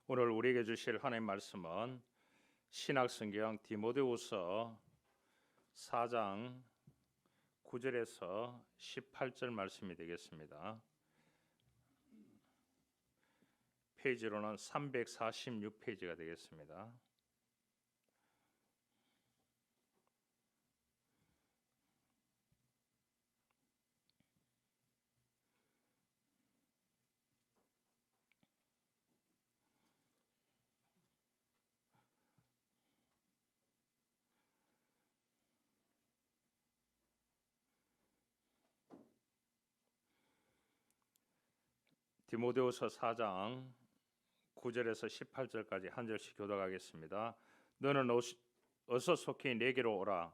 오늘 우리에게 주실 하나님 말씀은 신약성경 디모데후서 4장 9절에서 18절 말씀이 되겠습니다. 페이지로는 346페이지가 되겠습니다. 디모데후서 4장 9절에서 18절까지 한 절씩 교독하겠습니다. 너는 어서 속히 내게로 오라.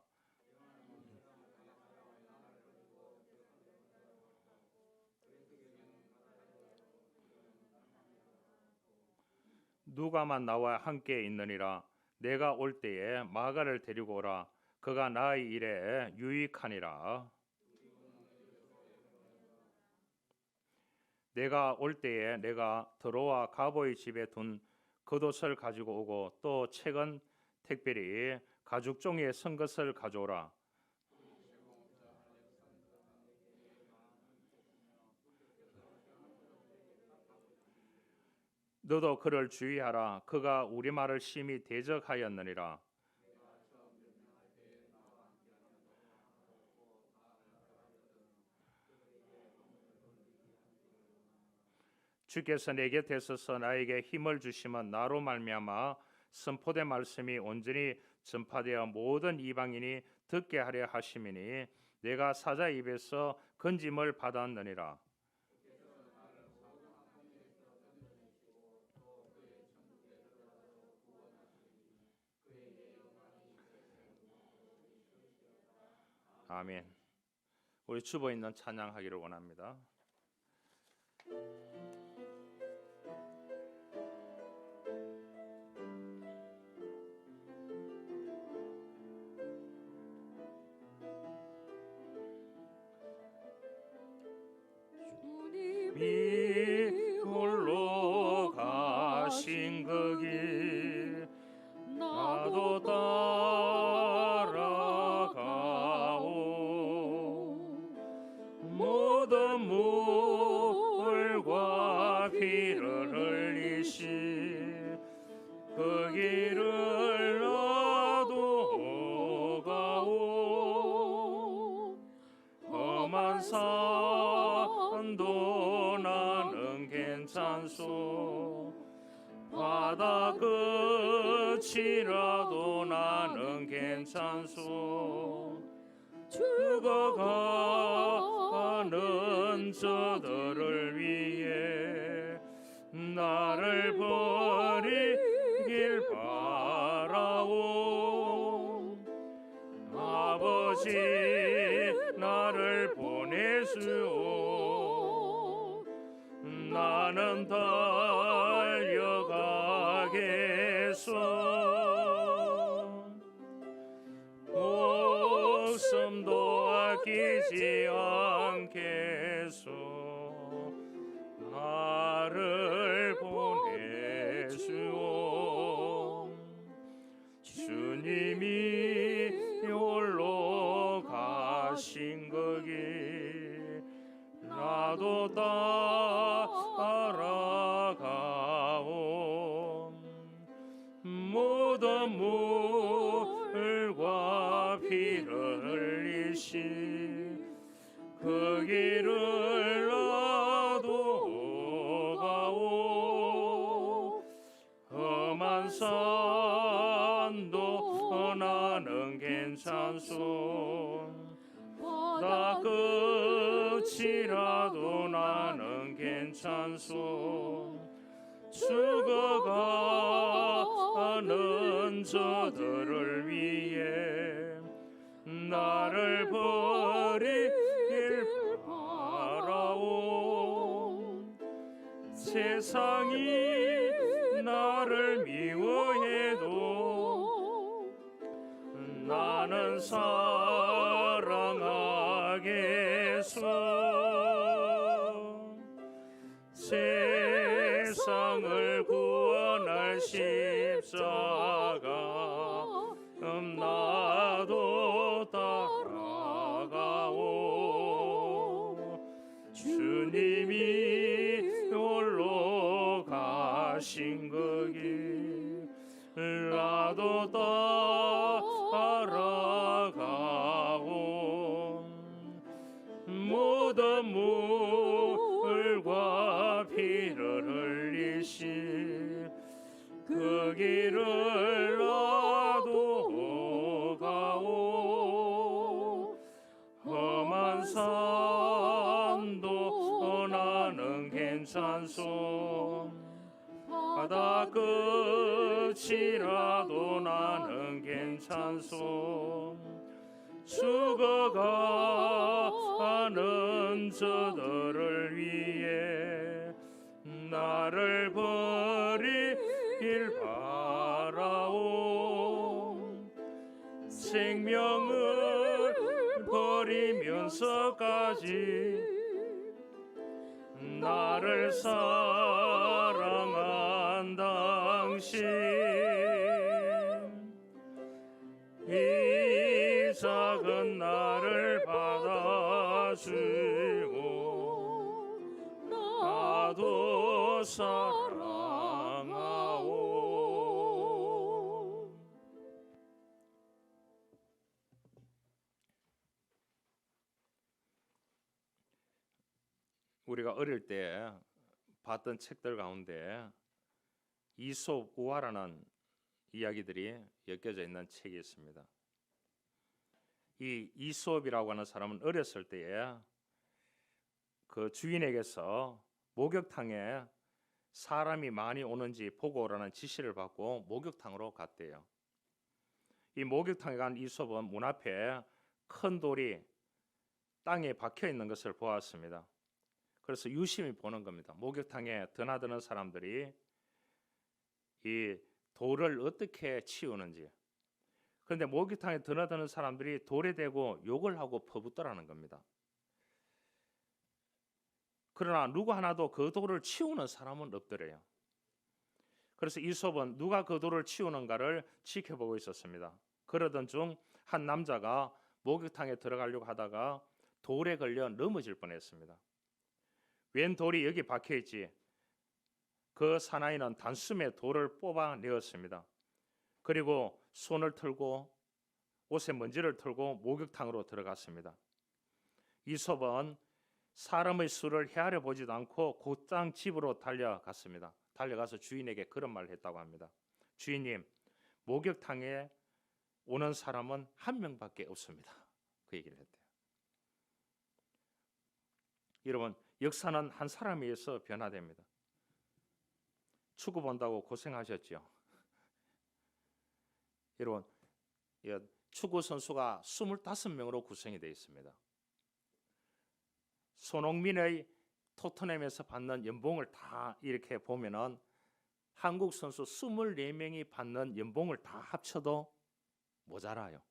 누가만 나와 함께 있느니라. 내가 올 때에 마가를 데리고 오라. 그가 나의 일에 유익하니라. 내가 올 때에 내가 드로아 가보의 집에 둔 겉옷을 가지고 오고 또 최근 특별히 가죽 종이에 쓴 것을 가져오라. 너도 그를 주의하라. 그가 우리 말을 심히 대적하였느니라. 주께서 내 곁에 서서 나에게 힘을 주시면 나로 말미암아 선포된 말씀이 온전히 전파되어 모든 이방인이 듣게 하려 하심이니 내가 사자 입에서 건짐을 받았느니라. 아멘. 우리 주보 있는 찬양하기를 원합니다. 주님이 홀로 가신 그 길 나도 따라가오. 모든 물과 피를 흘리신 그 길을 나도 가오. 험한 산도 나는 괜찮소. 바다 끝이라도 나는 괜찮소. 죽어가는 저들을 위해 나를 버리길 바라오. 아버지 나를 보내주오. 나는 달려가겠소. 목숨도 아끼지 않겠소. 나를 보내주오. 주님이 홀로 가신 그 길 나도 따라가오. 모든 물과 피를 흘리신 그 길을 나도 가오. 험한 산도 나는 괜찮소. 바다 끝이라도 나는 괜찮소. 죽어가는 저들을 위해 나를 버리길 바라오. 세상이 나를 미워해도 나는 사랑하겠소. 세상을 구원하 십자가 나도 따라가오. 주님이 홀로 가신 거기 나도 따라가오. 모든 물과 피를 흘리신 그 길을 나도 가오. 험한 산도 나는 괜찮소. 바다 끝이라도 나는 괜찮소. 죽어가는 저들을 위해 나를 버리길 바라오. 생명을 버리면서까지 나를 사랑한 당신, 이 작은 나를 받아주고 나도 사랑하오. 우리가 어릴 때 봤던 책들 가운데 이솝 우화라는 이야기들이 엮여져 있는 책이 있습니다. 이 이솝이라고 하는 사람은 어렸을 때에 그 주인에게서 목욕탕에 사람이 많이 오는지 보고 오라는 지시를 받고 목욕탕으로 갔대요. 이 목욕탕에 간 이솝은 문 앞에 큰 돌이 땅에 박혀 있는 것을 보았습니다. 그래서 유심히 보는 겁니다. 목욕탕에 드나드는 사람들이 이 돌을 어떻게 치우는지. 그런데 목욕탕에 드나드는 사람들이 돌에 대고 욕을 하고 퍼붓더라는 겁니다. 그러나 누구 하나도 그 돌을 치우는 사람은 없더래요. 그래서 이솝은 누가 그 돌을 치우는가를 지켜보고 있었습니다. 그러던 중 한 남자가 목욕탕에 들어가려고 하다가 돌에 걸려 넘어질 뻔했습니다. 웬 돌이 여기 박혀있지? 그 사나이는 단숨에 돌을 뽑아내었습니다. 그리고 손을 털고 옷에 먼지를 털고 목욕탕으로 들어갔습니다. 이솝은 사람의 수를 헤아려 보지도 않고 곧장 집으로 달려갔습니다. 달려가서 주인에게 그런 말을 했다고 합니다. 주인님, 목욕탕에 오는 사람은 한 명밖에 없습니다. 그 얘기를 했대요. 여러분, 역사는 한 사람에 의해서 변화됩니다. 축구 본다고 고생하셨죠? 여러분, 축구 선수가 25명으로 구성이 되어 있습니다. 손흥민의 토트넘에서 받는 연봉을 다 이렇게 보면은 한국 선수 24명이 받는 연봉을 다 합쳐도 모자라요.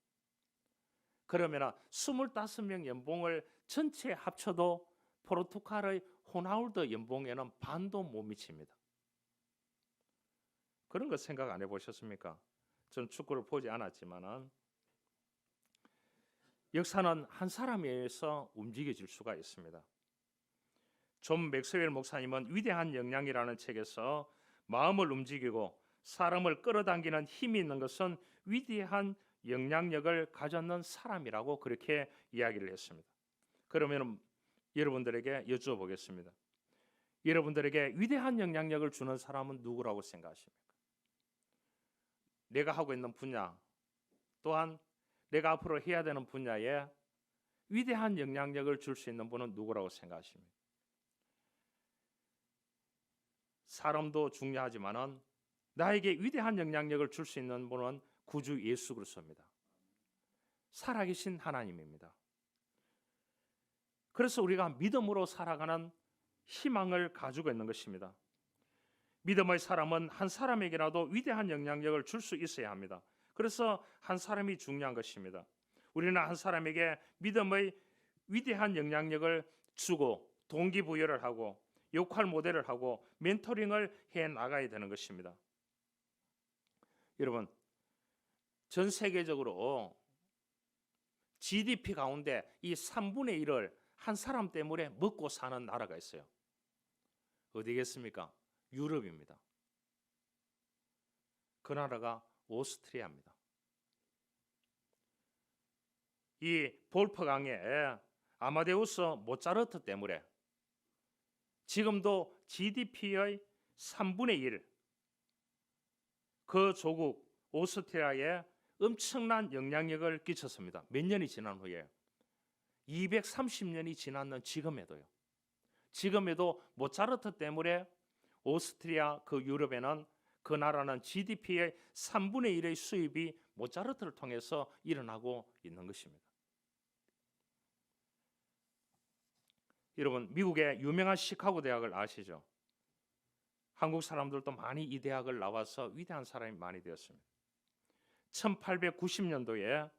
그러면 25명 연봉을 전체 합쳐도 포르투갈의 호나우두 연봉에는 반도 못 미칩니다. 그런 거 생각 안 해보셨습니까? 전 축구를 보지 않았지만은 역사는 한 사람에 의해서 움직여질 수가 있습니다. 존 맥스웰 목사님은 위대한 역량이라는 책에서 마음을 움직이고 사람을 끌어당기는 힘이 있는 것은 위대한 영향력을 가졌는 사람이라고 그렇게 이야기를 했습니다. 그러면 여러분들에게 여쭤보겠습니다. 여러분들에게 위대한 영향력을 주는 사람은 누구라고 생각하십니까? 내가 하고 있는 분야 또한 내가 앞으로 해야 되는 분야에 위대한 영향력을 줄 수 있는 분은 누구라고 생각하십니까? 사람도 중요하지만은 나에게 위대한 영향력을 줄 수 있는 분은 구주 예수 그리스도입니다. 살아계신 하나님입니다. 그래서 우리가 믿음으로 살아가는 희망을 가지고 있는 것입니다. 믿음의 사람은 한 사람에게라도 위대한 영향력을 줄 수 있어야 합니다. 그래서 한 사람이 중요한 것입니다. 우리는 한 사람에게 믿음의 위대한 영향력을 주고 동기부여를 하고 역할 모델을 하고 멘토링을 해 나가야 되는 것입니다. 여러분, 전 세계적으로 GDP 가운데 이 3분의 1을 한 사람 때문에 먹고 사는 나라가 있어요. 어디겠습니까? 유럽입니다. 그 나라가 오스트리아입니다. 이 볼프강의 아마데우스 모차르트 때문에 지금도 GDP의 3분의 1, 그 조국 오스트리아에 엄청난 영향력을 끼쳤습니다. 몇 년이 지난 후에 230년이 지났는 지금에도요. 지금에도 모차르트 때문에 오스트리아 그 유럽에는 그 나라는 GDP의 3분의 1의 수입이 모차르트를 통해서 일어나고 있는 것입니다. 여러분, 미국의 유명한 시카고 대학을 아시죠? 한국 사람들도 많이 이 대학을 나와서 위대한 사람이 많이 되었습니다. 1890년도에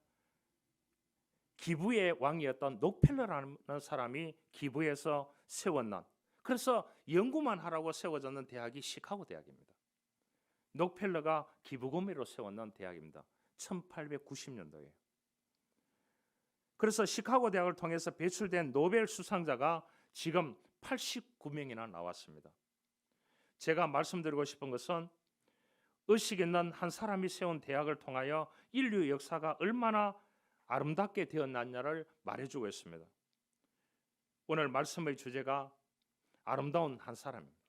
기부의 왕이었던 록펠러라는 사람이 기부해서 세웠는, 그래서 연구만 하라고 세워졌는 대학이 시카고 대학입니다. 록펠러가 기부금으로 세웠는 대학입니다. 1890년도에. 그래서 시카고 대학을 통해서 배출된 노벨 수상자가 지금 89명이나 나왔습니다. 제가 말씀드리고 싶은 것은 의식 있는 한 사람이 세운 대학을 통하여 인류 역사가 얼마나 아름답게 되어났냐를 말해주고 있습니다. 오늘 말씀의 주제가 아름다운 한 사람입니다.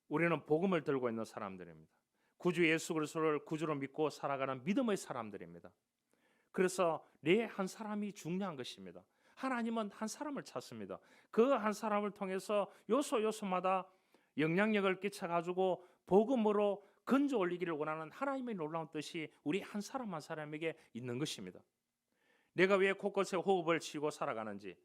우리는 복음을 들고 있는 사람들입니다. 구주 예수 그리스도를 구주로 믿고 살아가는 믿음의 사람들입니다. 그래서 내 한 사람이 중요한 것입니다. 하나님은 한 사람을 찾습니다. 그 한 사람을 통해서 요소요소마다 영향력을 끼쳐가지고 복음으로 건져 올리기를 원하는 하나님의 놀라운 뜻이 우리 한 사람 한 사람에게 있는 것입니다. 내가 왜 곳곳에 호흡을 치고 살아가는지,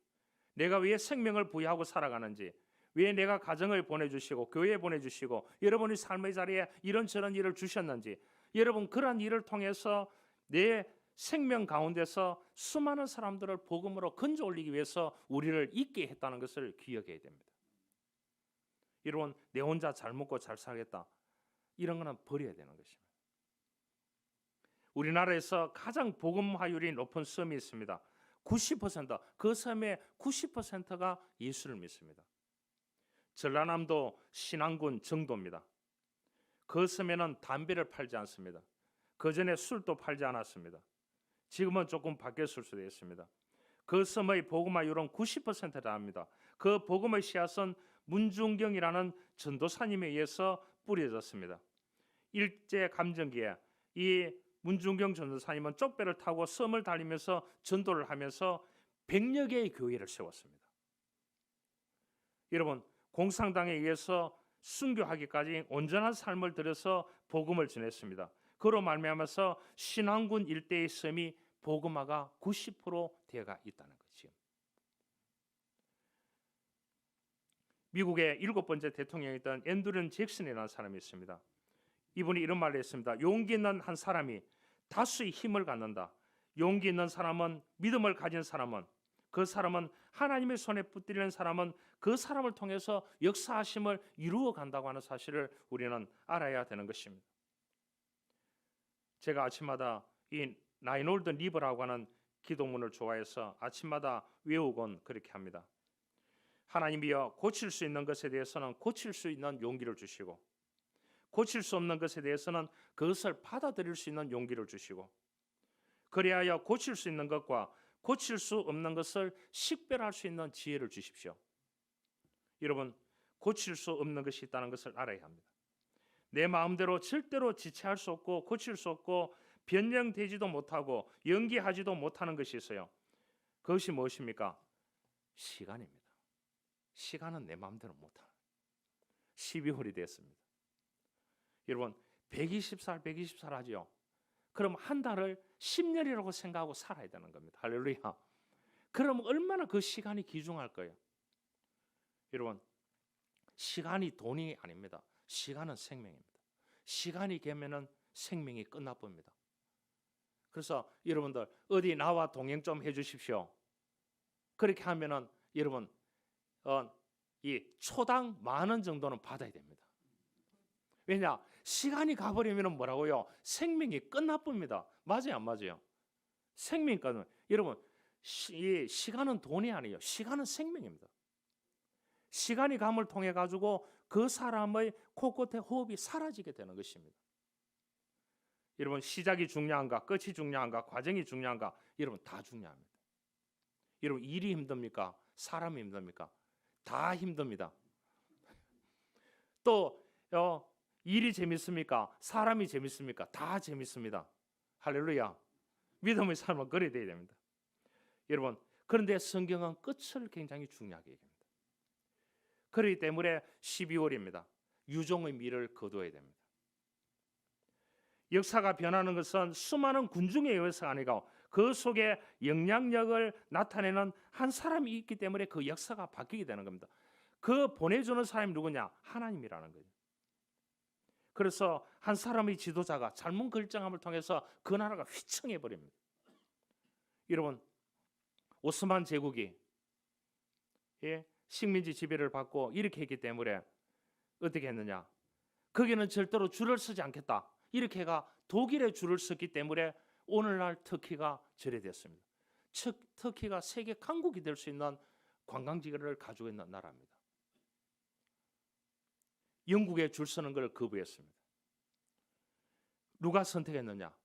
내가 왜 생명을 부여하고 살아가는지, 왜 내가 가정을 보내주시고 교회에 보내주시고 여러분의 삶의 자리에 이런저런 일을 주셨는지, 여러분 그러한 일을 통해서 내 생명 가운데서 수많은 사람들을 복음으로 건져 올리기 위해서 우리를 있게 했다는 것을 기억해야 됩니다. 여러분, 내 혼자 잘 먹고 잘 살겠다, 이런 거는 버려야 되는 것입니다. 우리나라에서 가장 복음화율이 높은 섬이 있습니다. 90%, 그 섬의 90%가 예수를 믿습니다. 전라남도 신안군 정도입니다. 그 섬에는 담배를 팔지 않습니다. 그 전에 술도 팔지 않았습니다. 지금은 조금 바뀌었을 수도 있습니다. 그 섬의 복음화율은 90%라 합니다. 그 복음의 씨앗은 문중경이라는 전도사님에 의해서 뿌려졌습니다. 일제 감정기에 이 문중경 전도사님은 쪽배를 타고 섬을 달리면서 전도를 하면서 100여 개의 교회를 세웠습니다. 여러분, 공산당에 의해서 순교하기까지 온전한 삶을 들여서 복음을 전했습니다. 그로 말미암아서 신안군 일대의 섬이 복음화가 90% 되어가 있다는 거죠. 미국의 7번째 대통령이었던 앤드류 잭슨이라는 사람이 있습니다. 이분이 이런 말을 했습니다. 용기 있는 한 사람이 다수의 힘을 갖는다. 용기 있는 사람은, 믿음을 가진 사람은, 그 사람은 하나님의 손에 붙들리는 사람은 그 사람을 통해서 역사하심을 이루어 간다고 하는 사실을 우리는 알아야 되는 것입니다. 제가 아침마다 이 나인 올드 리버라고 하는 기도문을 좋아해서 아침마다 외우곤 그렇게 합니다. 하나님이여, 고칠 수 있는 것에 대해서는 고칠 수 있는 용기를 주시고, 고칠 수 없는 것에 대해서는 그것을 받아들일 수 있는 용기를 주시고, 그리하여 고칠 수 있는 것과 고칠 수 없는 것을 식별할 수 있는 지혜를 주십시오. 여러분, 고칠 수 없는 것이 있다는 것을 알아야 합니다. 내 마음대로 절대로 지체할 수 없고 고칠 수 없고 변형되지도 못하고 연기하지도 못하는 것이 있어요. 그것이 무엇입니까? 시간입니다. 시간은 내 마음대로 못하는 12월이 됐습니다. 여러분, 120살 하죠. 그럼 한 달을 10년이라고 생각하고 살아야 되는 겁니다. 할렐루야. 그럼 얼마나 그 시간이 귀중할 거예요. 여러분, 시간이 돈이 아닙니다. 시간은 생명입니다. 시간이 되면은 생명이 끝나봅니다. 그래서 여러분들 어디 나와 동행 좀 해주십시오. 그렇게 하면은 여러분 이 초당 10,000원 정도는 받아야 됩니다. 왜냐? 시간이 가버리면 뭐라고요? 생명이 끝나버립니다. 맞아요, 안 맞아요? 생명이 끝나. 여러분, 시간은 돈이 아니에요. 시간은 생명입니다. 시간이 감을 통해 가지고 그 사람의 코끝에 호흡이 사라지게 되는 것입니다. 여러분, 시작이 중요한가, 끝이 중요한가, 과정이 중요한가? 여러분, 다 중요합니다. 여러분, 일이 힘듭니까? 사람이 힘듭니까? 다 힘듭니다. 또 일이 재밌습니까? 사람이 재밌습니까? 다 재밌습니다. 할렐루야. 믿음의 삶은 그래야 됩니다. 여러분, 그런데 성경은 끝을 굉장히 중요하게 얘기합니다. 그렇기 때문에 12월입니다. 유종의 미를 거두어야 됩니다. 역사가 변하는 것은 수많은 군중에 의해서가 아니고 그 속에 영향력을 나타내는 한 사람이 있기 때문에 그 역사가 바뀌게 되는 겁니다. 그 보내주는 사람이 누구냐? 하나님이라는 거예요. 그래서 한 사람의 지도자가 잘못 결정함을 통해서 그 나라가 휘청해 버립니다. 여러분, 오스만 제국이 식민지 지배를 받고 이렇게 했기 때문에 어떻게 했느냐? 거기는 절대로 줄을 서지 않겠다. 이렇게 해가 독일의 줄을 섰기 때문에 오늘날 터키가 저래 됐습니다. 터키가 세계 강국이 될 수 있는 관광지를 가지고 있는 나라입니다. 영국에 줄 서는 걸 거부했습니다. 누가 선택했느냐?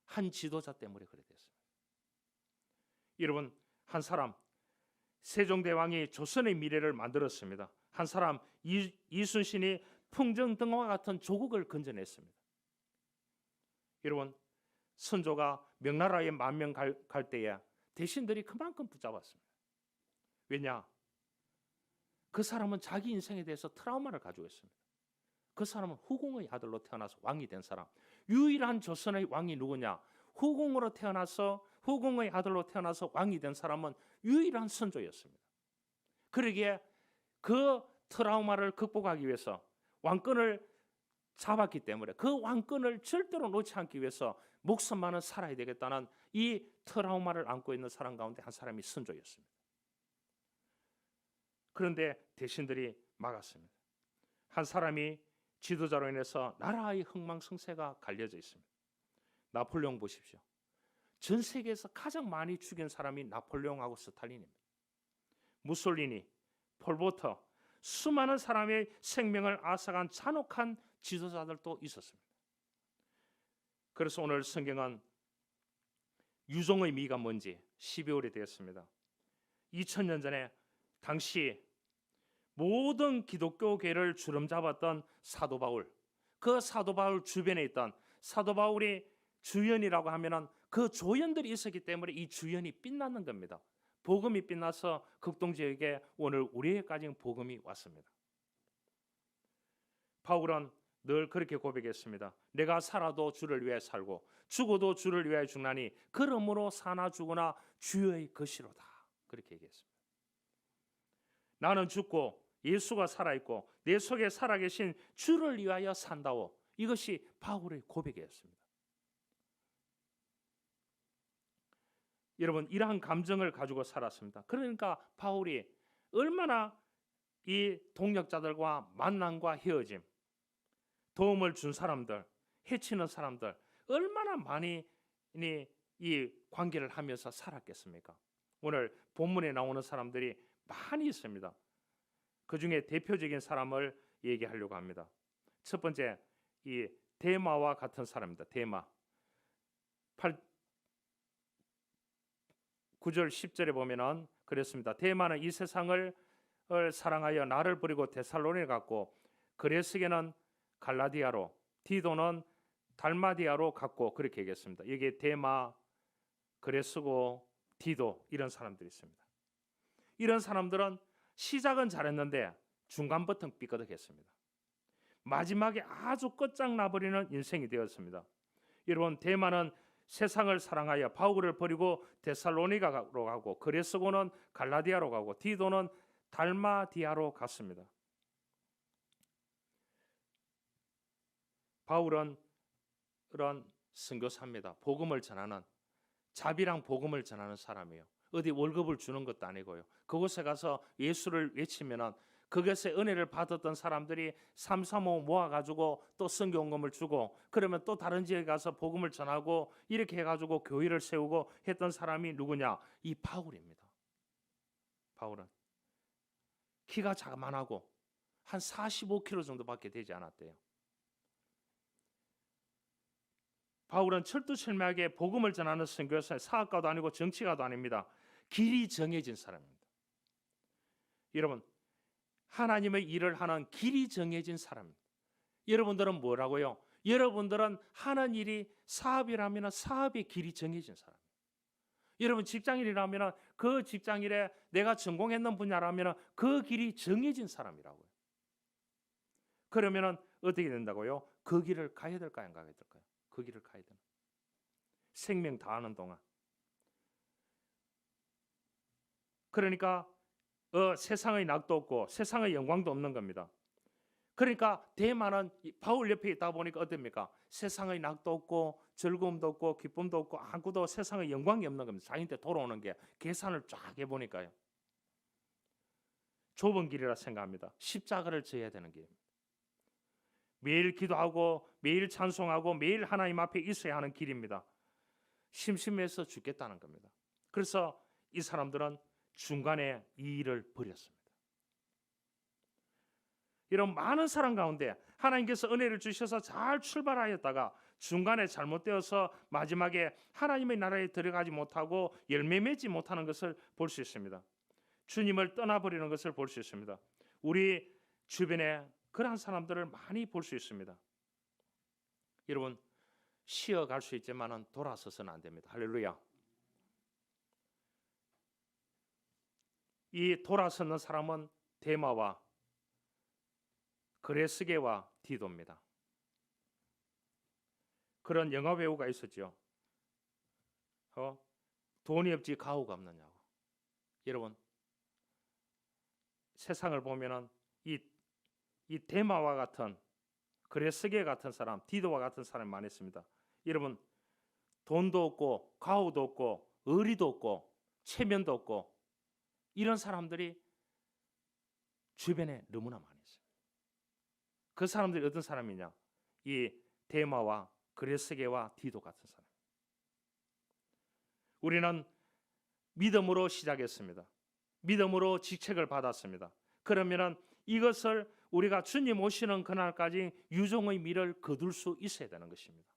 한 지도자 때문에 그래 됐습니다. 여러분, 한 사람 세종대왕이 조선의 미래를 만들었습니다. 한 사람 이순신이 풍정등화 같은 조국을 건져냈습니다. 여러분, 선조가 명나라에 만명 갈 때에 대신들이 그만큼 붙잡았습니다. 왜냐? 그 사람은 자기 인생에 대해서 트라우마를 가지고 있습니다. 그 사람은 후궁의 아들로 태어나서 왕이 된 사람. 유일한 조선의 왕이 누구냐? 후궁으로 태어나서 후궁의 아들로 태어나서 왕이 된 사람은 유일한 선조였습니다. 그러기에 그 트라우마를 극복하기 위해서 왕권을 잡았기 때문에 그 왕권을 절대로 놓지 않기 위해서 목숨만은 살아야 되겠다는 이 트라우마를 안고 있는 사람 가운데 한 사람이 선조였습니다. 그런데 대신들이 막았습니다. 한 사람이 지도자로 인해서 나라의 흥망성쇠가 갈려져 있습니다. 나폴레옹 보십시오. 전 세계에서 가장 많이 죽인 사람이 나폴레옹하고 스탈린입니다. 무솔리니, 폴포터, 수많은 사람의 생명을 앗아간 잔혹한 지도자들도 있었습니다. 그래서 오늘 성경은 유종의 미가 뭔지 12월이 되었습니다. 2000년 전에 당시 모든 기독교계를 주름잡았던 사도 바울, 그 사도 바울 주변에 있던 사도 바울이 주연이라고 하면은 그 조연들이 있었기 때문에 이 주연이 빛나는 겁니다. 복음이 빛나서 극동지역에 오늘 우리에게까지 복음이 왔습니다. 바울은 늘 그렇게 고백했습니다. 내가 살아도 주를 위해 살고 죽어도 주를 위해 죽나니 그러므로 사나 죽으나 주의 것이로다. 그렇게 얘기했습니다. 나는 죽고 예수가 살아있고 내 속에 살아계신 주를 위하여 산다오. 이것이 바울의 고백이었습니다. 여러분, 이러한 감정을 가지고 살았습니다. 그러니까 바울이 얼마나 이 동역자들과 만남과 헤어짐, 도움을 준 사람들, 해치는 사람들 얼마나 많이 이 관계를 하면서 살았겠습니까? 오늘 본문에 나오는 사람들이 많이 있습니다. 그 중에 대표적인 사람을 얘기하려고 합니다. 첫 번째, 이 데마와 같은 사람입니다. 데마. 9절 10절에 보면은 그랬습니다. 데마는 이 세상을 사랑하여 나를 버리고 데살로니에 갔고 그레스게는 갈라디아로, 디도는 달마디아로 갔고 그렇게 얘기했습니다. 여기에 데마, 그레스고, 디도 이런 사람들이 있습니다. 이런 사람들은 시작은 잘했는데 중간부터 삐끗했습니다. 마지막에 아주 끝장나버리는 인생이 되었습니다. 여러분, 데마는 세상을 사랑하여 바울을 버리고 데살로니가로 가고 그레스고는 갈라디아로 가고 디도는 달마디아로 갔습니다. 바울은 그런 선교사입니다. 복음을 전하는, 자비랑 복음을 전하는 사람이에요. 어디 월급을 주는 것도 아니고요. 그곳에 가서 예수를 외치면은 그것의 은혜를 받았던 사람들이 삼삼오오 모아가지고 또 선교원금을 주고 그러면 또 다른 지역에 가서 복음을 전하고 이렇게 해가지고 교회를 세우고 했던 사람이 누구냐? 이 바울입니다. 바울은 키가 자만하고 한 45kg 정도밖에 되지 않았대요. 바울은 철두철미하게 복음을 전하는 선교사의 사학가도 아니고 정치가도 아닙니다. 길이 정해진 사람입니다. 여러분, 하나님의 일을 하는 길이 정해진 사람입니다. 여러분들은 뭐라고요? 여러분들은 하는 일이 사업이라면 사업의 길이 정해진 사람입니다. 여러분 직장인이라면 그 직장일에 내가 전공했는 분야라면 그 길이 정해진 사람이라고요. 그러면 어떻게 된다고요? 그 길을 가야 될까요? 안 가야 될까요? 그 길을 가야 되는. 생명 다하는 동안. 그러니까 세상의 낙도 없고 세상의 영광도 없는 겁니다. 그러니까 대만은 바울 옆에 있다 보니까 어떻습니까? 세상의 낙도 없고 즐거움도 없고 기쁨도 없고 아무것도 세상의 영광이 없는 겁니다. 자기한테 돌아오는 게 계산을 쫙 해보니까요. 좁은 길이라 생각합니다. 십자가를 져야 되는 길입니다. 매일 기도하고 매일 찬송하고 매일 하나님 앞에 있어야 하는 길입니다. 심심해서 죽겠다는 겁니다. 그래서 이 사람들은 중간에 이 일을 버렸습니다. 이런 많은 사람 가운데 하나님께서 은혜를 주셔서 잘 출발하였다가 중간에 잘못되어서 마지막에 하나님의 나라에 들어가지 못하고 열매 맺지 못하는 것을 볼 수 있습니다. 주님을 떠나버리는 것을 볼 수 있습니다. 우리 주변에 그러한 사람들을 많이 볼 수 있습니다. 여러분 쉬어갈 수 있지만 돌아서서는 안 됩니다. 할렐루야. 이 돌아서는 사람은 데마와 그레스게와 디도입니다. 그런 영화 배우가 있었죠. 돈이 없지 가오가 없느냐고. 여러분 세상을 보면은 이 데마와 같은 그레스게 같은 사람, 디도와 같은 사람이 많이 있습니다. 여러분 돈도 없고 가오도 없고 의리도 없고 체면도 없고 이런 사람들이 주변에 너무나 많이 있어요. 그 사람들이 어떤 사람이냐? 이 데마와 그레스게와 디도 같은 사람. 우리는 믿음으로 시작했습니다. 믿음으로 직책을 받았습니다. 그러면은 이것을 우리가 주님 오시는 그날까지 유종의 미를 거둘 수 있어야 되는 것입니다.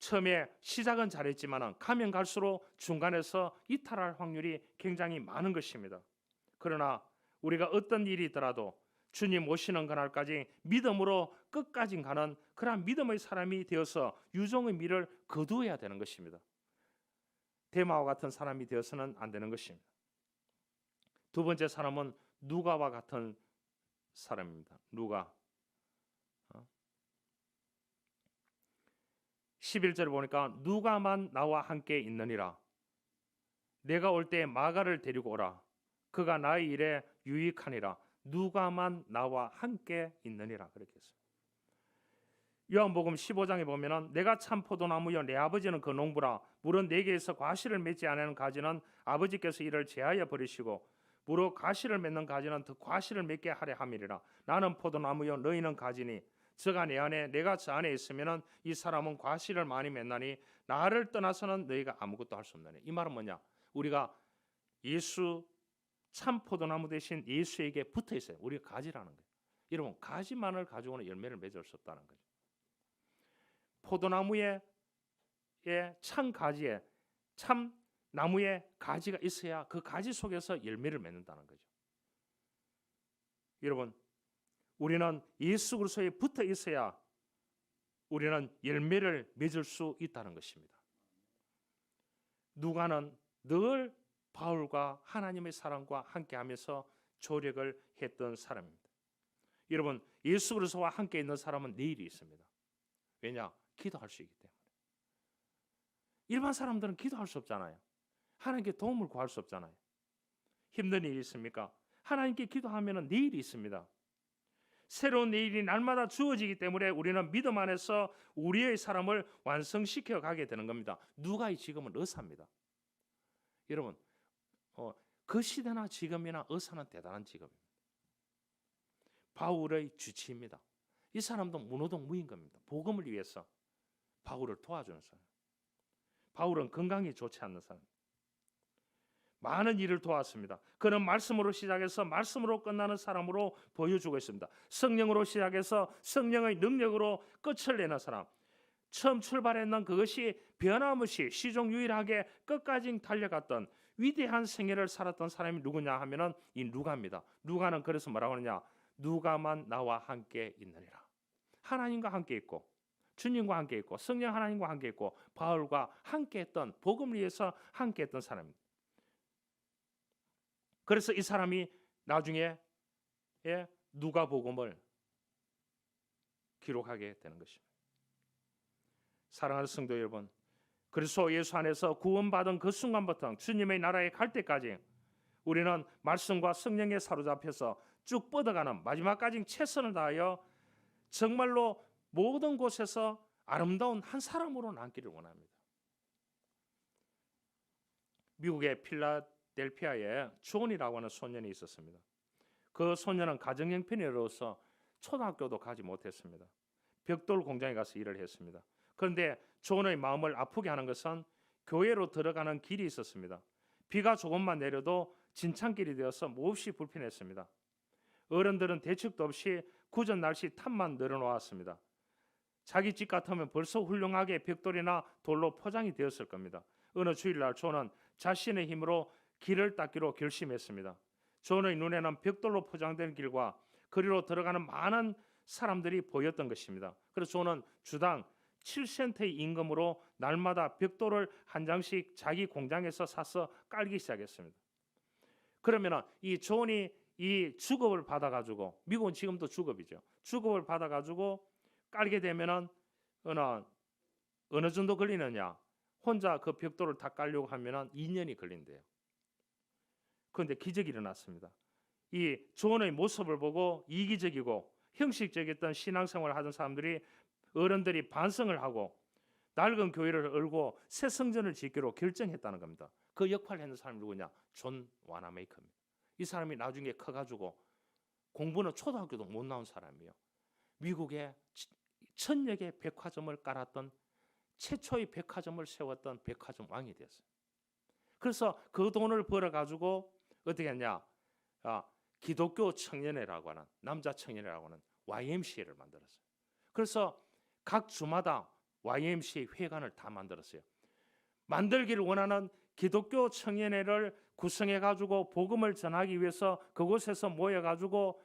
처음에 시작은 잘했지만 가면 갈수록 중간에서 이탈할 확률이 굉장히 많은 것입니다. 그러나 우리가 어떤 일이 있더라도 주님 오시는 그날까지 믿음으로 끝까지 가는 그런 믿음의 사람이 되어서 유종의 미를 거두어야 되는 것입니다. 데마와 같은 사람이 되어서는 안 되는 것입니다. 두 번째 사람은 누가와 같은 사람입니다. 누가 11절을 보니까 누가만 나와 함께 있느니라. 내가 올 때 마가를 데리고 오라. 그가 나의 일에 유익하니라. 누가만 나와 함께 있느니라. 그렇게 했어요. 요한복음 15장에 보면은 내가 참 포도나무여 내 아버지는 그 농부라. 물은 내게에서 과실을 맺지 않는 가지는 아버지께서 이를 제하여 버리시고 무릇 가시를 맺는 가지는 더 과실을 맺게 하려 함이리라. 나는 포도나무여 너희는 가지니 저가 내 안에 내가 저 안에 있으면은 이 사람은 과실을 많이 맺나니 나를 떠나서는 너희가 아무것도 할 수 없나니. 이 말은 뭐냐? 우리가 예수 참 포도나무 대신 예수에게 붙어 있어요. 우리가 가지라는 거예요. 여러분 가지만을 가지고는 열매를 맺을 수 없다는 거죠. 포도나무의 참 가지에 참 나무에 가지가 있어야 그 가지 속에서 열매를 맺는다는 거죠. 여러분 우리는 예수 그리스도에 붙어 있어야 우리는 열매를 맺을 수 있다는 것입니다. 누가는 늘 바울과 하나님의 사랑과 함께하면서 조력을 했던 사람입니다. 여러분 예수 그리스도와 함께 있는 사람은 내일이 있습니다. 왜냐? 기도할 수 있기 때문에. 일반 사람들은 기도할 수 없잖아요. 하나님께 도움을 구할 수 없잖아요. 힘든 일이 있습니까? 하나님께 기도하면 내일이 있습니다. 새로운 내일이 날마다 주어지기 때문에 우리는 믿음 안에서 우리의 사람을 완성시켜 가게 되는 겁니다. 누가 지금은 의사입니다. 여러분 그 시대나 지금이나 의사는 대단한 직업입니다. 바울의 주치입니다. 이 사람도 무노동무인 겁니다. 복음을 위해서 바울을 도와주는 사람. 바울은 건강이 좋지 않는 사람. 많은 일을 도왔습니다. 그는 말씀으로 시작해서 말씀으로 끝나는 사람으로 보여주고 있습니다. 성령으로 시작해서 성령의 능력으로 끝을 내는 사람. 처음 출발했는 그것이 변함없이 시종유일하게 끝까지 달려갔던 위대한 생애를 살았던 사람이 누구냐 하면은 이 누가입니다. 누가는 그래서 뭐라고 하느냐? 누가만 나와 함께 있느니라. 하나님과 함께 있고 주님과 함께 있고 성령 하나님과 함께 있고 바울과 함께 했던 복음을 위해서 함께 했던 사람입니다. 그래서 이 사람이 나중에 누가복음을 기록하게 되는 것입니다. 사랑하는 성도 여러분, 그리스도 예수 안에서 구원받은 그 순간부터 주님의 나라에 갈 때까지 우리는 말씀과 성령에 사로잡혀서 쭉 뻗어가는 마지막까지 최선을 다하여 정말로 모든 곳에서 아름다운 한 사람으로 남기를 원합니다. 미국의 필라델피아에 존이라고 하는 소년이 있었습니다. 그 소년은 가정형편으로서 초등학교도 가지 못했습니다. 벽돌 공장에 가서 일을 했습니다. 그런데 존의 마음을 아프게 하는 것은 교회로 들어가는 길이 있었습니다. 비가 조금만 내려도 진창길이 되어서 몹시 불편했습니다. 어른들은 대책도 없이 구전 날씨 탑만 늘어놓았습니다. 자기 집 같으면 벌써 훌륭하게 벽돌이나 돌로 포장이 되었을 겁니다. 어느 주일날 존은 자신의 힘으로 길을 닦기로 결심했습니다. 존의 눈에는 벽돌로 포장된 길과 그리로 들어가는 많은 사람들이 보였던 것입니다. 그래서 존은 주당 7센트의 임금으로 날마다 벽돌을 한 장씩 자기 공장에서 사서 깔기 시작했습니다. 그러면 이 존이 이 주급을 받아가지고, 미국은 지금도 주급이죠. 주급을 받아가지고 깔게 되면은 어느 정도 걸리느냐? 혼자 그 벽돌을 다 깔려고 하면은 2년이 걸린대요. 그런데 기적이 일어났습니다. 이 존의 모습을 보고 이기적이고 형식적이었던 신앙생활을 하던 사람들이, 어른들이 반성을 하고 낡은 교회를 열고 새 성전을 짓기로 결정했다는 겁니다. 그 역할을 했는 사람이 누구냐? 존 와나메이커입니다. 이 사람이 나중에 커가지고 공부는 초등학교도 못 나온 사람이에요. 미국에 1000여 개 백화점을 깔았던, 최초의 백화점을 세웠던 백화점 왕이 되었어요. 그래서 그 돈을 벌어가지고 어떻게 했냐? 기독교 청년회라고 하는, 남자 청년회라고 하는 YMCA를 만들었어요. 그래서 각 주마다 YMCA 회관을 다 만들었어요. 만들기를 원하는 기독교 청년회를 구성해가지고 복음을 전하기 위해서 그곳에서 모여가지고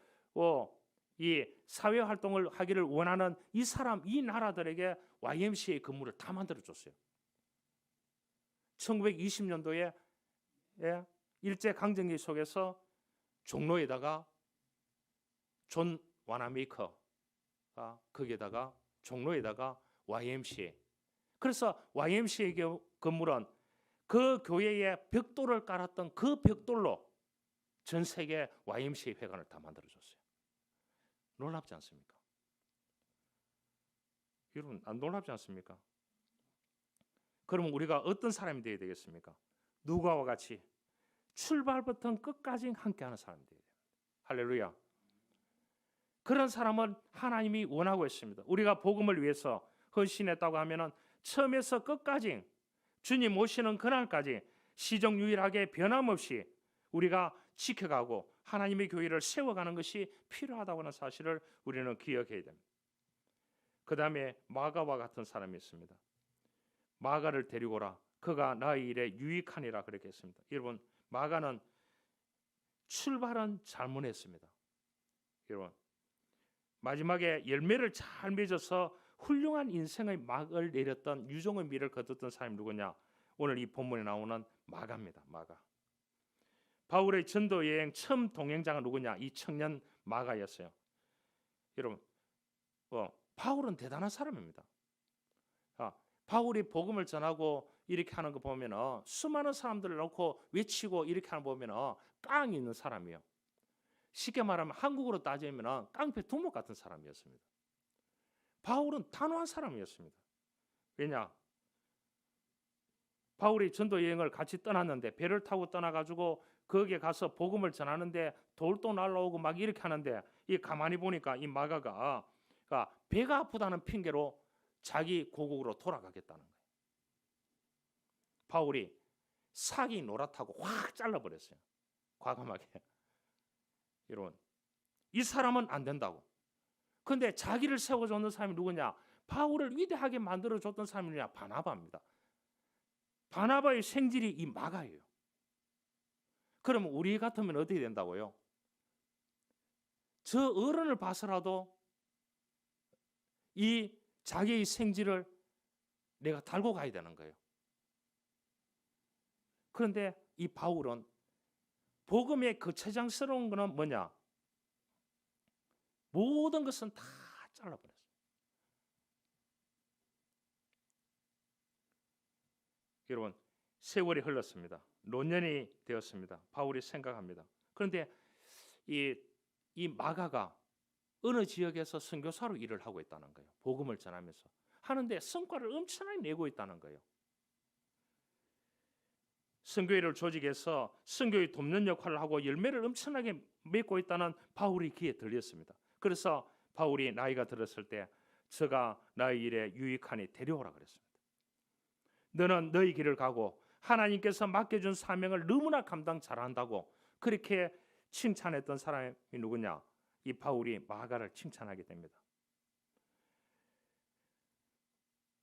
이 사회 활동을 하기를 원하는 이 사람, 이 나라들에게 YMCA 건물을 다 만들어줬어요. 1920년도에 일제강점기 속에서 종로에다가 존 와나메이커, 거기에다가 종로에다가 YMCA. 그래서 YMCA 건물은 그 교회에 벽돌을 깔았던 그 벽돌로 전 세계 YMCA 회관을 다 만들어줬어요. 놀랍지 않습니까? 여러분, 안 놀랍지 않습니까? 그러면 우리가 어떤 사람이 되어야 되겠습니까? 누가와 같이 출발부터 끝까지 함께하는 사람이 되어야 됩니다. 할렐루야. 그런 사람은 하나님이 원하고 있습니다. 우리가 복음을 위해서 헌신했다고 하면은 처음에서 끝까지 주님 오시는 그날까지 시종유일하게 변함없이 우리가 지켜가고 하나님의 교회를 세워가는 것이 필요하다고 하는 사실을 우리는 기억해야 됩니다. 그 다음에 마가와 같은 사람이 있습니다. 마가를 데리고 오라. 그가 나의 일에 유익하니라 그렇게 했습니다. 여러분, 마가는 출발은 잘못했습니다. 여러분, 마지막에 열매를 잘 맺어서 훌륭한 인생의 막을 내렸던, 유종의 미를 거뒀던 사람이 누구냐? 오늘 이 본문에 나오는 마가입니다. 마가. 바울의 전도 여행 처음 동행자가 누구냐? 이 청년 마가였어요. 여러분, 바울은 대단한 사람입니다. 바울이 복음을 전하고 이렇게 하는 거 보면 수많은 사람들을 놓고 외치고 이렇게 하는 거 보면 깡이 있는 사람이에요. 쉽게 말하면 한국으로 따지면 깡패 두목 같은 사람이었습니다. 바울은 단호한 사람이었습니다. 왜냐? 바울이 전도 여행을 같이 떠났는데 배를 타고 떠나가지고 거기에 가서 복음을 전하는데 돌도 날라오고 막 이렇게 하는데 이 가만히 보니까 이 마가가 배가 아프다는 핑계로 자기 고국으로 돌아가겠다는 거예요. 바울이 사기 노랗다고 확 잘라버렸어요. 과감하게. 여러분, 이 사람은 안 된다고. 근데 자기를 세워줬는 사람이 누구냐? 바울을 위대하게 만들어줬던 사람이냐? 바나바입니다. 바나바의 생질이 이 마가예요. 그러면 우리 같으면 어떻게 된다고요? 저 어른을 봐서라도 이 자기의 생질을 내가 달고 가야 되는 거예요. 그런데 이 바울은 복음의 거체장스러운 것은 뭐냐? 모든 것은 다 잘라버렸어요. 여러분, 세월이 흘렀습니다. 노년이 되었습니다. 바울이 생각합니다. 그런데 이 마가가 어느 지역에서 선교사로 일을 하고 있다는 거예요. 복음을 전하면서 하는데 성과를 엄청나게 내고 있다는 거예요. 선교회를 조직해서 선교의 돕는 역할을 하고 열매를 엄청나게 맺고 있다는 바울의 귀에 들렸습니다. 그래서 바울이 나이가 들었을 때 저가 나의 일에 유익하니 데려오라 그랬습니다. 너는 너의 길을 가고 하나님께서 맡겨준 사명을 너무나 감당 잘한다고 그렇게 칭찬했던 사람이 누구냐? 이 바울이 마가를 칭찬하게 됩니다.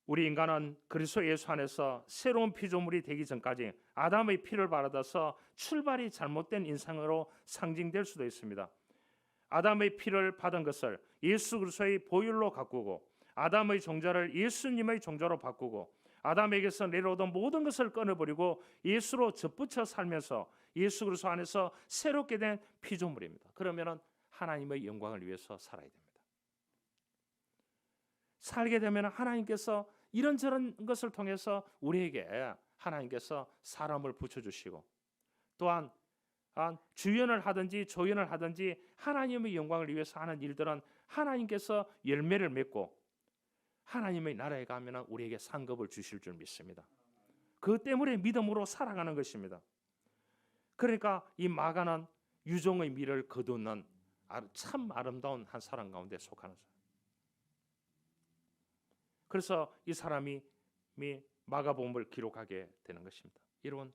우리 인간은 그리스도 예수 안에서 새로운 피조물이 되기 전까지 아담의 피를 받아서 출발이 잘못된 인생으로 상징될 수도 있습니다. 아담의 피를 받은 것을 예수 그리스도의 보혈로 가꾸고 아담의 종자를 예수님의 종자로 바꾸고 아담에게서 내려오던 모든 것을 끊어버리고 예수로 접붙여 살면서 예수 그리스도 안에서 새롭게 된 피조물입니다. 그러면은 하나님의 영광을 위해서 살아야 됩니다. 살게 되면 하나님께서 이런저런 것을 통해서 우리에게 하나님께서 사람을 붙여주시고 또한 주연을 하든지 조연을 하든지 하나님의 영광을 위해서 하는 일들은 하나님께서 열매를 맺고 하나님의 나라에 가면 우리에게 상급을 주실 줄 믿습니다. 그 때문에 믿음으로 살아가는 것입니다. 그러니까 이 마가는 유종의 미를 거두는 참 아름다운 한 사람 가운데 속하는 사람. 그래서 이 사람이 마가복음을 기록하게 되는 것입니다. 여러분,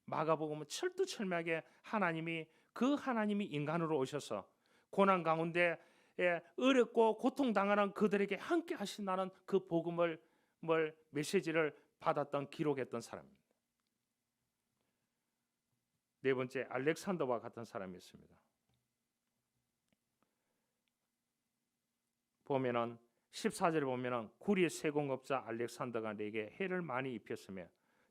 마가복음은 철두철미하게 하나님이 인간으로 오셔서 고난 가운데 어렵고 고통당하는 그들에게 함께 하신다는 그 복음을 메시지를 받았던 기록했던 사람입니다. 네 번째, 알렉산더와 같은 사람이 있습니다. 보면은 14절에 보면은 구리 세공업자 알렉산더가 내게 해를 많이 입혔으며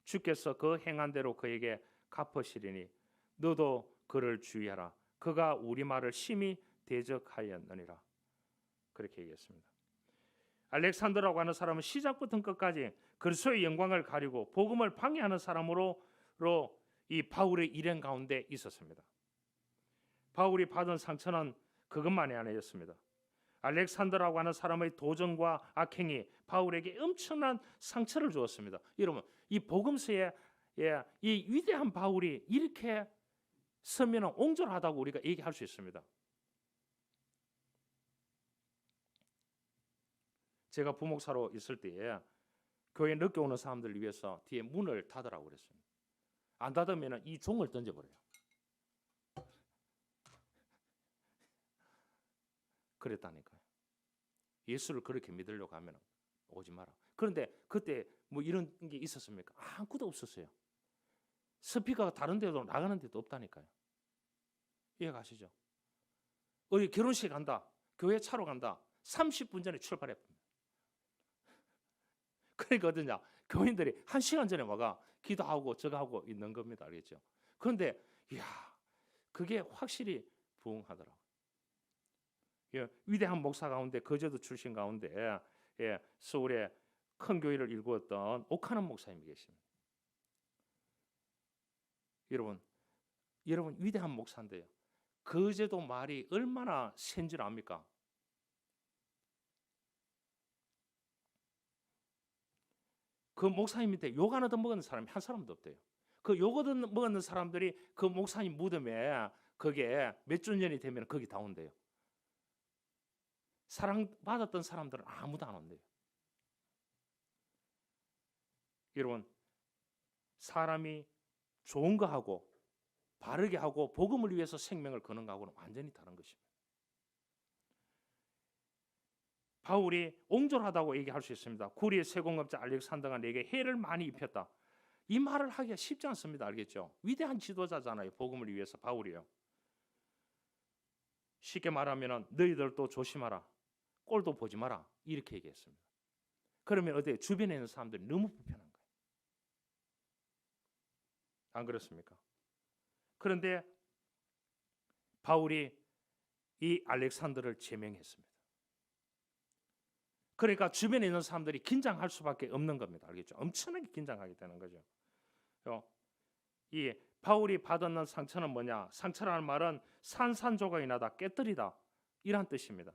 주께서 그 행한 대로 그에게 갚으시리니 너도 그를 주의하라. 그가 우리 말을 심히 대적하였느니라. 그렇게 얘기했습니다. 알렉산더라고 하는 사람은 시작부터 끝까지 그리스도의 영광을 가리고 복음을 방해하는 사람으로 이 바울의 일행 가운데 있었습니다. 바울이 받은 상처는 그것만이 아니었습니다. 알렉산더라고 하는 사람의 도전과 악행이 바울에게 엄청난 상처를 주었습니다. 여러분, 이 복음서에 이 위대한 바울이 이렇게 서면 옹졸하다고 우리가 얘기할 수 있습니다. 제가 부목사로 있을 때에 교회 늦게 오는 사람들을 위해서 뒤에 문을 닫으라고 그랬어요. 안 닫으면 이 종을 던져버려요. 그랬다니까요. 예수를 그렇게 믿으려고 하면 오지 마라. 그런데 그때 뭐 이런 게 있었습니까? 아무것도 없었어요. 스피커가 다른 데도 나가는 데도 없다니까요. 이해가시죠? 우리 결혼식 간다. 교회 차로 간다. 30분 전에 출발했습니다. 그러니까 어떠냐? 교인들이 1시간 전에 와가 기도하고 저거 하고 있는 겁니다. 알겠죠? 그런데 이야, 그게 확실히 부응하더라고요. 위대한 목사 가운데 거제도 출신 가운데 서울에 큰 교회를 일구었던 옥하는 목사님이 계십니다. 여러분 위대한 목사인데요. 거제도 말이 얼마나 센 줄 압니까? 그 목사님한테 욕 하나 더 먹은 사람이 한 사람도 없대요. 그 요거트 먹는 사람들이 그 목사님 무덤에 그게 몇 주년이 되면 거기 다 온대요. 사랑받았던 사람들은 아무도 안 온대요. 여러분, 사람이 좋은 거 하고 바르게 하고 복음을 위해서 생명을 거는 거하고는 완전히 다른 것입니다. 바울이 옹졸하다고 얘기할 수 있습니다. 구리의 세공업자 알렉산더가 내게 해를 많이 입혔다. 이 말을 하기가 쉽지 않습니다. 알겠죠? 위대한 지도자잖아요. 복음을 위해서 바울이요. 쉽게 말하면 너희들도 조심하라. 꼴도 보지 마라. 이렇게 얘기했습니다. 그러면 어때요? 주변에 있는 사람들이 너무 불편한 거예요. 안 그렇습니까? 그런데 바울이 이 알렉산더를 제명했습니다. 그러니까 주변에 있는 사람들이 긴장할 수밖에 없는 겁니다. 알겠죠? 엄청나게 긴장하게 되는 거죠. 이 바울이 받았는 상처는 뭐냐? 상처라는 말은 산산조각이 나다, 깨뜨리다 이란 뜻입니다.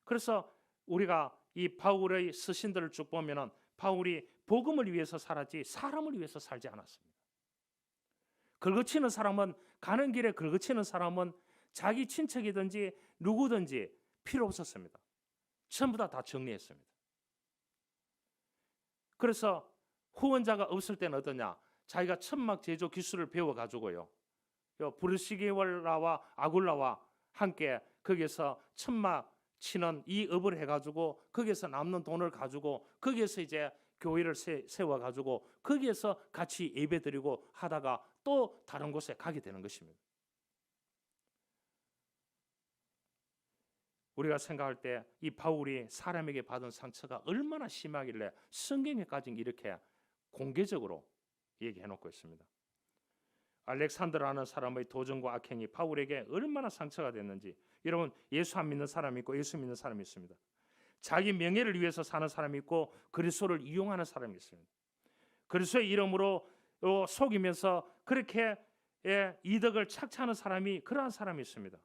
그래서 우리가 이 바울의 서신들을 쭉 보면은 바울이 복음을 위해서 살았지 사람을 위해서 살지 않았습니다. 긁어치는 사람은 가는 길에 긁어치는 사람은 자기 친척이든지 누구든지 필요 없었습니다. 전부 다 정리했습니다. 그래서 후원자가 없을 때는 어떠냐? 자기가 천막 제조 기술을 배워가지고요. 브르시게월라와 아굴라와 함께 거기서 천막 치는 이 업을 해가지고 거기서 남는 돈을 가지고 거기에서 이제 교회를 세워가지고 거기에서 같이 예배드리고 하다가 또 다른 곳에 가게 되는 것입니다. 우리가 생각할 때 이 바울이 사람에게 받은 상처가 얼마나 심하길래 성경에까지 이렇게 공개적으로 얘기해놓고 있습니다. 알렉산더라는 사람의 도전과 악행이 바울에게 얼마나 상처가 됐는지. 여러분, 예수 안 믿는 사람이 있고 예수 믿는 사람이 있습니다. 자기 명예를 위해서 사는 사람이 있고 그리스도를 이용하는 사람이 있습니다. 그리스도의 이름으로 속이면서 그렇게 이득을 착취하는 사람이, 그러한 사람이 있습니다.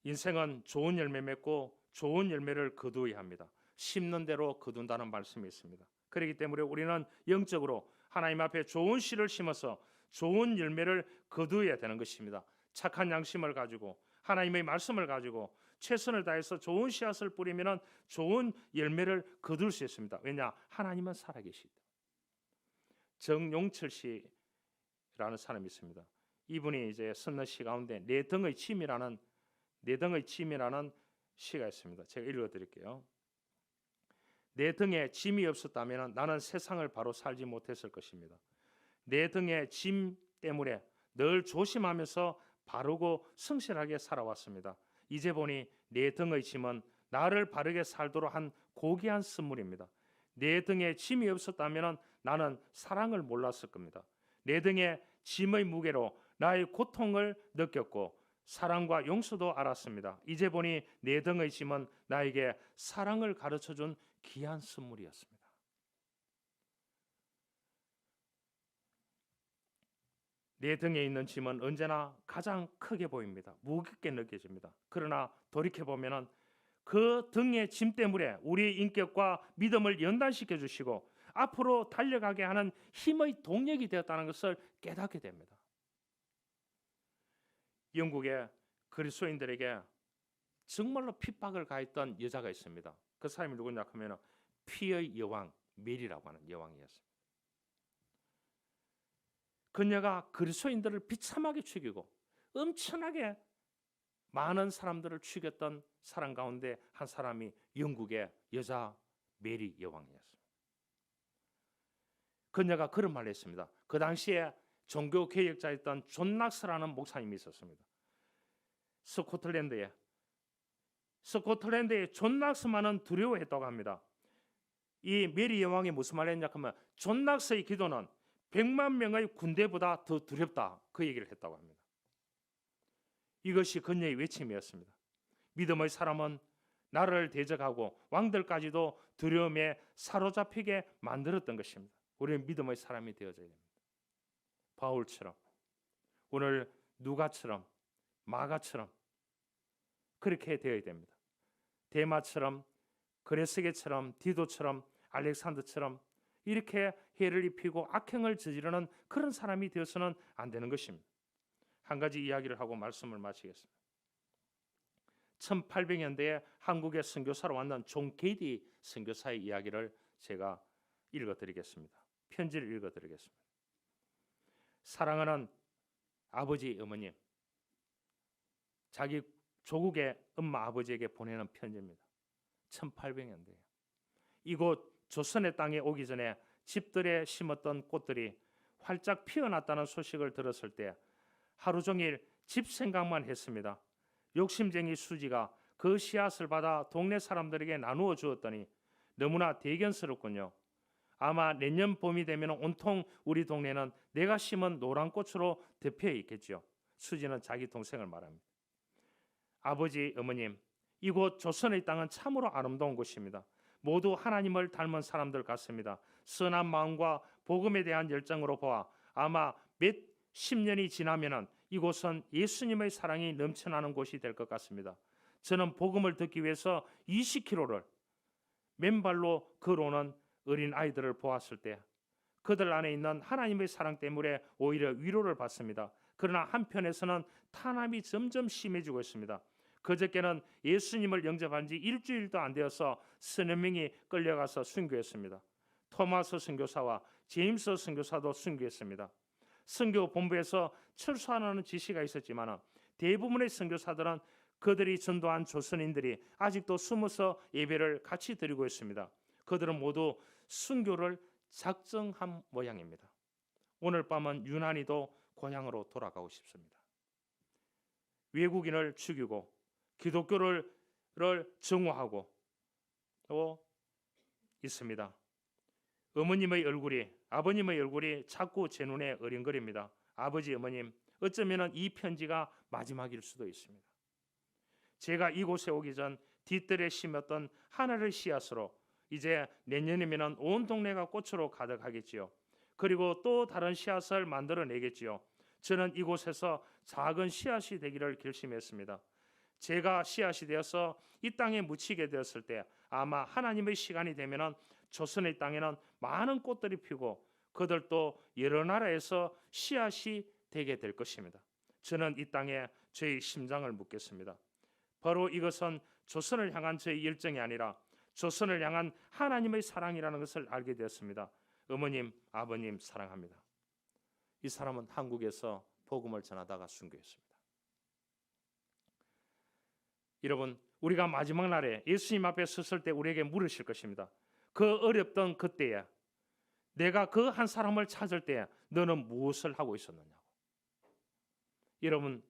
인생은 좋은 열매 맺고 좋은 열매를 거두어야 합니다. 심는 대로 거둔다는 말씀이 있습니다. 그렇기 때문에 우리는 영적으로 하나님 앞에 좋은 씨를 심어서 좋은 열매를 거두어야 되는 것입니다. 착한 양심을 가지고 하나님의 말씀을 가지고 최선을 다해서 좋은 씨앗을 뿌리면 좋은 열매를 거둘 수 있습니다. 왜냐? 하나님은 살아계시다. 정용철 씨라는 사람이 있습니다. 이분이 이제 썼는 시 가운데 내 등의 침이라는 시가 있습니다. 제가 읽어드릴게요. 내 등에 짐이 없었다면 나는 세상을 바로 살지 못했을 것입니다. 내 등에 짐 때문에 늘 조심하면서 바르고 성실하게 살아왔습니다. 이제 보니 내 등의 짐은 나를 바르게 살도록 한 고귀한 선물입니다. 내 등에 짐이 없었다면 나는 사랑을 몰랐을 겁니다. 내 등에 짐의 무게로 나의 고통을 느꼈고 사랑과 용서도 알았습니다. 이제 보니 내 등의 짐은 나에게 사랑을 가르쳐준 귀한 선물이었습니다. 내 등에 있는 짐은 언제나 가장 크게 보입니다. 무겁게 느껴집니다. 그러나 돌이켜보면 그 등의 짐 때문에 우리의 인격과 믿음을 연단시켜 주시고 앞으로 달려가게 하는 힘의 동력이 되었다는 것을 깨닫게 됩니다. 영국의 그리스도인들에게 정말로 핍박을 가했던 여자가 있습니다. 그 사람이 누구냐 하면 피의 여왕 메리라고 하는 여왕이었습니다. 그녀가 그리스도인들을 비참하게 죽이고 엄청나게 많은 사람들을 죽였던 사람 가운데 한 사람이 영국의 여자 메리 여왕이었습니다. 그녀가 그런 말을 했습니다. 그 당시에 종교 개혁자였던 존 낙스라는 목사님이 있었습니다. 스코틀랜드에 존 낙스만은 두려워했다고 합니다. 이 메리 여왕이 무슨 말을 했냐 하면 존 낙스의 기도는 100만 명의 군대보다 더 두렵다, 그 얘기를 했다고 합니다. 이것이 그녀의 외침이었습니다. 믿음의 사람은 나라를 대적하고 왕들까지도 두려움에 사로잡히게 만들었던 것입니다. 우리는 믿음의 사람이 되어져야 됩니다. 바울처럼, 오늘 누가처럼, 마가처럼 그렇게 되어야 됩니다. 데마처럼, 그레스게처럼, 디도처럼, 알렉산더처럼 이렇게 해를 입히고 악행을 저지르는 그런 사람이 되어서는 안 되는 것입니다. 한 가지 이야기를 하고 말씀을 마치겠습니다. 1800년대에 한국에 선교사로 왔는 존 게디 선교사의 이야기를 제가 읽어드리겠습니다. 편지를 읽어드리겠습니다. 사랑하는 아버지, 어머님, 자기 조국의 엄마, 아버지에게 보내는 편지입니다. 1800년대에 이곳 조선의 땅에 오기 전에 집들에 심었던 꽃들이 활짝 피어났다는 소식을 들었을 때 하루 종일 집 생각만 했습니다. 욕심쟁이 수지가 그 씨앗을 받아 동네 사람들에게 나누어 주었더니 너무나 대견스럽군요. 아마 내년 봄이 되면 온통 우리 동네는 내가 심은 노란 꽃으로 덮여 있겠죠. 수지는 자기 동생을 말합니다. 아버지, 어머님, 이곳 조선의 땅은 참으로 아름다운 곳입니다. 모두 하나님을 닮은 사람들 같습니다. 선한 마음과 복음에 대한 열정으로 보아 아마 몇 십 년이 지나면은 이곳은 예수님의 사랑이 넘쳐나는 곳이 될 것 같습니다. 저는 복음을 듣기 위해서 20km를 맨발로 걸어오는 어린 아이들을 보았을 때 그들 안에 있는 하나님의 사랑 때문에 오히려 위로를 받습니다. 그러나 한편에서는 탄압이 점점 심해지고 있습니다. 그저께는 예수님을 영접한 지 일주일도 안 되어서 서너 명이 끌려가서 순교했습니다. 토마스 선교사와 제임스 선교사도 순교했습니다. 선교 본부에서 철수하라는 지시가 있었지만 대부분의 선교사들은 그들이 전도한 조선인들이 아직도 숨어서 예배를 같이 드리고 있습니다. 그들은 모두 순교를 작정한 모양입니다. 오늘 밤은 유난히도 고향으로 돌아가고 싶습니다. 외국인을 죽이고 기독교를 정오하고 또 있습니다. 어머님의 얼굴이, 아버님의 얼굴이 자꾸 제 눈에 어린거립니다. 아버지, 어머님, 어쩌면 이 편지가 마지막일 수도 있습니다. 제가 이곳에 오기 전 뒷뜰에 심었던 하나를 씨앗으로 이제 내년이면 온 동네가 꽃으로 가득하겠지요. 그리고 또 다른 씨앗을 만들어내겠지요. 저는 이곳에서 작은 씨앗이 되기를 결심했습니다. 제가 씨앗이 되어서 이 땅에 묻히게 되었을 때 아마 하나님의 시간이 되면 조선의 땅에는 많은 꽃들이 피고 그들도 여러 나라에서 씨앗이 되게 될 것입니다. 저는 이 땅에 저의 심장을 묻겠습니다. 바로 이것은 조선을 향한 저의 열정이 아니라 조선을 향한 하나님의 사랑이라는 것을 알게 되었습니다. 어머님, 아버님 사랑합니다. 이 사람은 한국에서 복음을 전하다가 순교했습니다. 여러분, 우리가 마지막 날에 예수님 앞에 섰을 때 우리에게 물으실 것입니다. 그 어렵던 그때에 내가 그 한 사람을 찾을 때 너는 무엇을 하고 있었느냐고. 여러분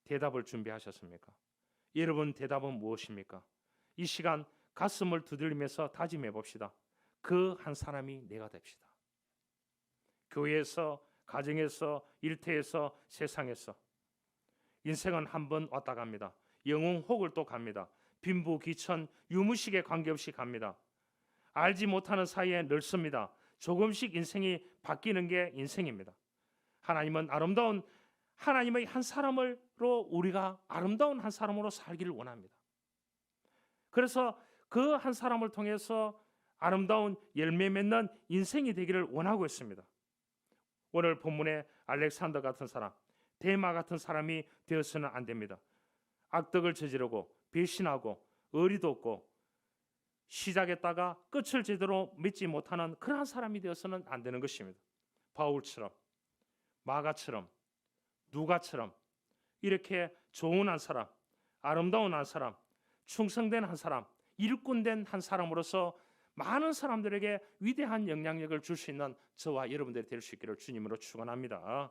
대답을 준비하셨습니까? 여러분 대답은 무엇입니까? 이 시간 가슴을 두들리면서 다짐해 봅시다. 그 한 사람이 내가 됩시다. 교회에서, 가정에서, 일터에서, 세상에서 인생은 한 번 왔다 갑니다. 영웅혹을 또 갑니다. 빈부귀천, 유무식에 관계없이 갑니다. 알지 못하는 사이에 늙습니다. 조금씩 인생이 바뀌는 게 인생입니다. 하나님은 아름다운 하나님의 한 사람으로 우리가 아름다운 한 사람으로 살기를 원합니다. 그래서 그 한 사람을 통해서 아름다운 열매 맺는 인생이 되기를 원하고 있습니다. 오늘 본문에 알렉산더 같은 사람, 데마 같은 사람이 되어서는 안 됩니다. 악덕을 저지르고 배신하고 의리도 없고 시작했다가 끝을 제대로 맺지 못하는 그러한 사람이 되어서는 안 되는 것입니다. 바울처럼, 마가처럼, 누가처럼 이렇게 좋은 한 사람, 아름다운 한 사람, 충성된 한 사람, 일꾼된 한 사람으로서 많은 사람들에게 위대한 영향력을 줄 수 있는 저와 여러분들이 될 수 있기를 주님으로 축원합니다.